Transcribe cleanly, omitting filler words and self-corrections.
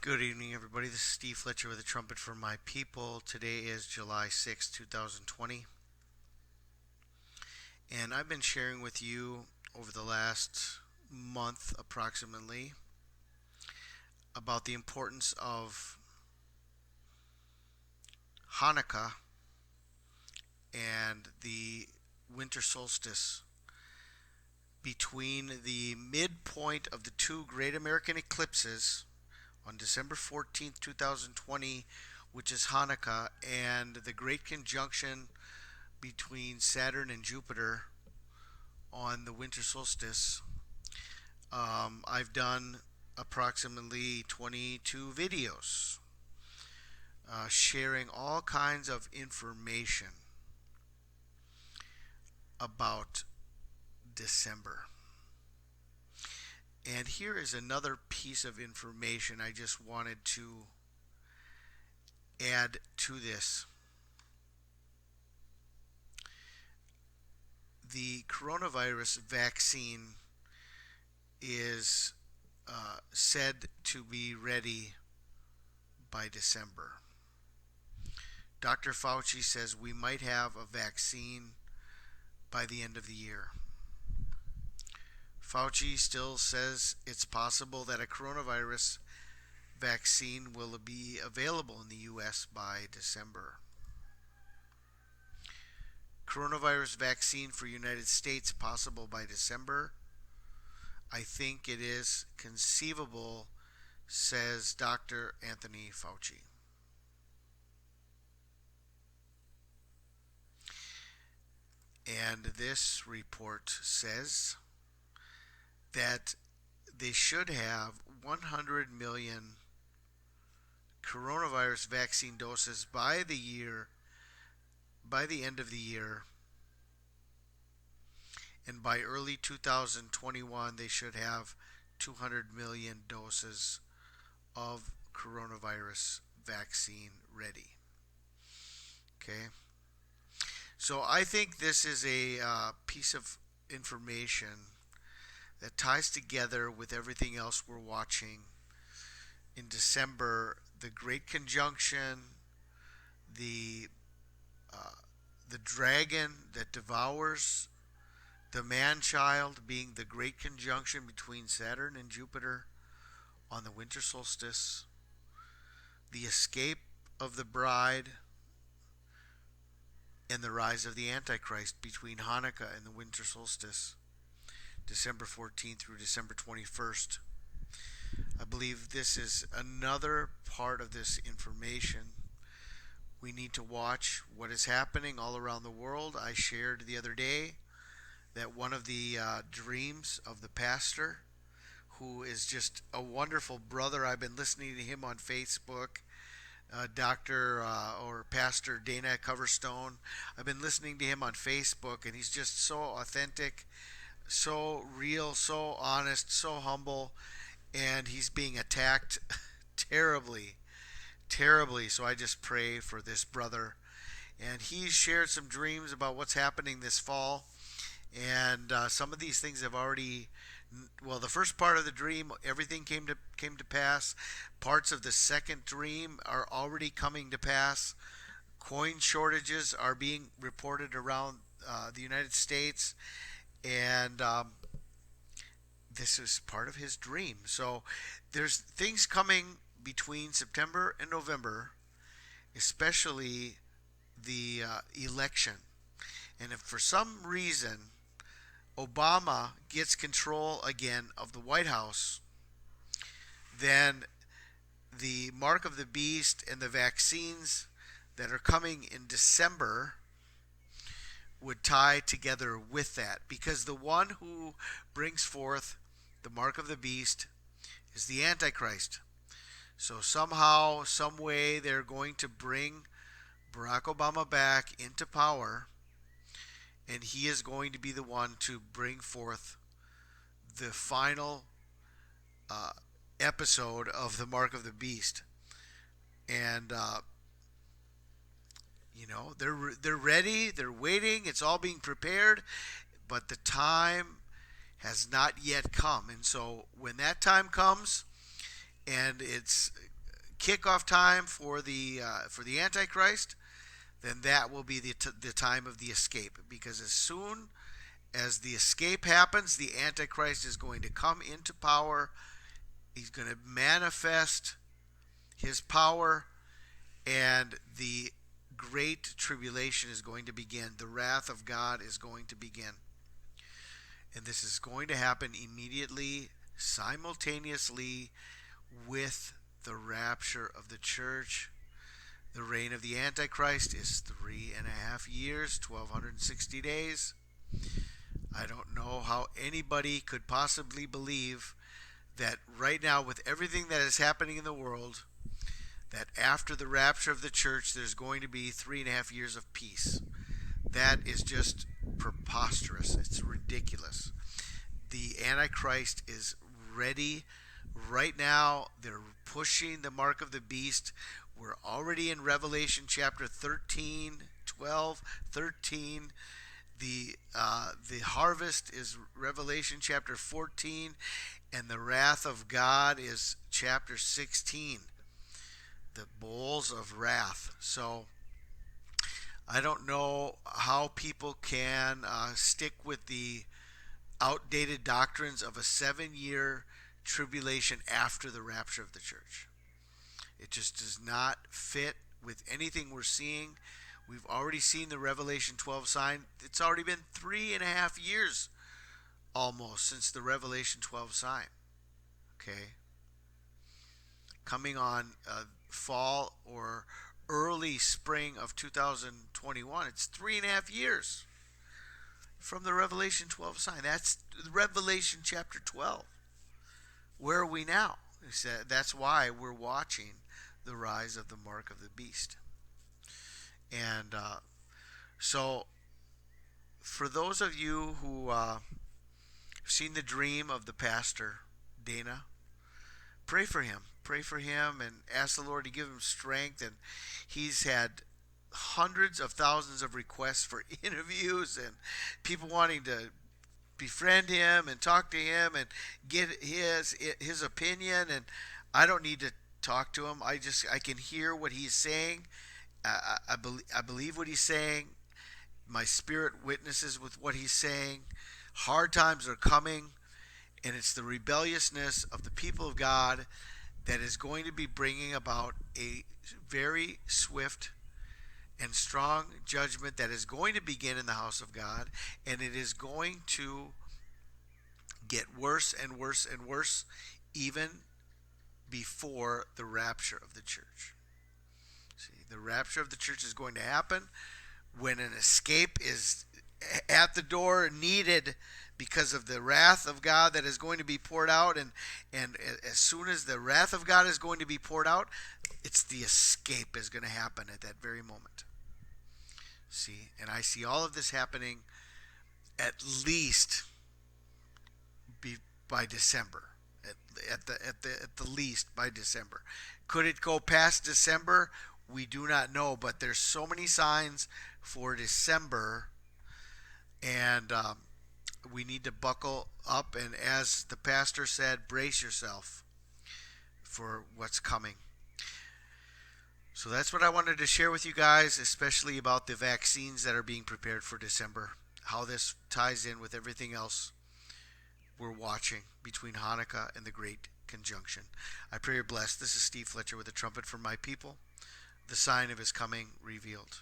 Good evening, everybody. This is Steve Fletcher with a trumpet for my people. Today is July 6, 2020. And I've been sharing with you over the last month approximately about the importance of Hanukkah and the winter solstice between the midpoint of the two great American eclipses on December 14th, 2020, which is Hanukkah, and the great conjunction between Saturn and Jupiter on the winter solstice. I've done approximately 22 videos sharing all kinds of information about December. And here is another piece of information I just wanted to add to this. The coronavirus vaccine is said to be ready by December. Dr. Fauci says we might have a vaccine by the end of the year. Fauci still says it's possible that a coronavirus vaccine will be available in the U.S. by December. Coronavirus vaccine for United States possible by December. I think it is conceivable, says Dr. Anthony Fauci. And this report says that they should have 100 million coronavirus vaccine doses by the end of the year, and by early 2021 they should have 200 million doses of coronavirus vaccine ready. Okay, so I think this is a piece of information that ties together with everything else we're watching in December. The Great Conjunction, the dragon that devours the man-child, being the Great Conjunction between Saturn and Jupiter on the winter solstice, the escape of the bride, and the rise of the Antichrist between Hanukkah and the winter solstice, December 14th through December 21st. I believe this is another part of this information. We need to watch what is happening all around the world. I shared the other day that one of the dreams of the pastor, who is just a wonderful brother, I've been listening to him on Facebook, Dr. or Pastor Dana Coverstone. I've been listening to him on Facebook, and he's just so authentic, so real, so honest, so humble, and he's being attacked terribly, terribly. So I just pray for this brother. And he shared some dreams about what's happening this fall, and some of these things have already. Well, the first part of the dream, everything came to pass. Parts of the second dream are already coming to pass. Coin shortages are being reported around the United States, and this is part of his dream. So there's things coming between September and November, especially the election. And if for some reason Obama gets control again of the White House, then the mark of the beast and the vaccines that are coming in December would tie together with that, because the one who brings forth the mark of the beast is the Antichrist. So somehow, some way, they're going to bring Barack Obama back into power, and he is going to be the one to bring forth the final episode of the mark of the beast. And they're ready, they're waiting, it's all being prepared, but the time has not yet come. And so when that time comes, and it's kickoff time for the Antichrist, then that will be the time of the escape. Because as soon as the escape happens, the Antichrist is going to come into power. He's going to manifest his power, and the great tribulation is going to begin. The wrath of God is going to begin. And this is going to happen immediately, simultaneously with the rapture of the church. The reign of the Antichrist is 3.5 years, 1,260 days. I don't know how anybody could possibly believe that right now, with everything that is happening in the world, that after the rapture of the church, there's going to be 3.5 years of peace. That is just preposterous. It's ridiculous. The Antichrist is ready right now. They're pushing the mark of the beast. We're already in Revelation chapter 13, 12, 13. The harvest is Revelation chapter 14, and the wrath of God is chapter 16. The bowls of wrath. So I don't know how people can stick with the outdated doctrines of a 7-year tribulation after the rapture of the church. It just does not fit with anything we're seeing. We've already seen the Revelation 12 sign. It's already been 3.5 years almost since the Revelation 12 sign. Okay. Coming on fall or early spring of 2021. It's 3.5 years from the Revelation 12 sign. That's Revelation chapter 12. Where are we now? He said that's why we're watching the rise of the mark of the beast. And so for those of you who have seen the dream of the pastor, Dana, pray for him. Pray for him and ask the Lord to give him strength. And he's had hundreds of thousands of requests for interviews and people wanting to befriend him and talk to him and get his opinion. And I don't need to talk to him. I can hear what he's saying. I believe what he's saying. My spirit witnesses with what he's saying. Hard times are coming, and it's the rebelliousness of the people of God that is going to be bringing about a very swift and strong judgment that is going to begin in the house of God, and it is going to get worse and worse and worse even before the rapture of the church. See, the rapture of the church is going to happen when an escape is at the door, needed because of the wrath of God that is going to be poured out. And as soon as the wrath of God is going to be poured out, it's the escape is going to happen at that very moment. See, and I see all of this happening at least by December. At the least by December. Could it go past December? We do not know, but there's so many signs for December, and we need to buckle up, and as the pastor said, brace yourself for what's coming. So that's what I wanted to share with you guys, especially about the vaccines that are being prepared for December, how this ties in with everything else we're watching between Hanukkah and the Great Conjunction. I pray you're blessed. This is Steve Fletcher with a trumpet for my people, the sign of his coming revealed.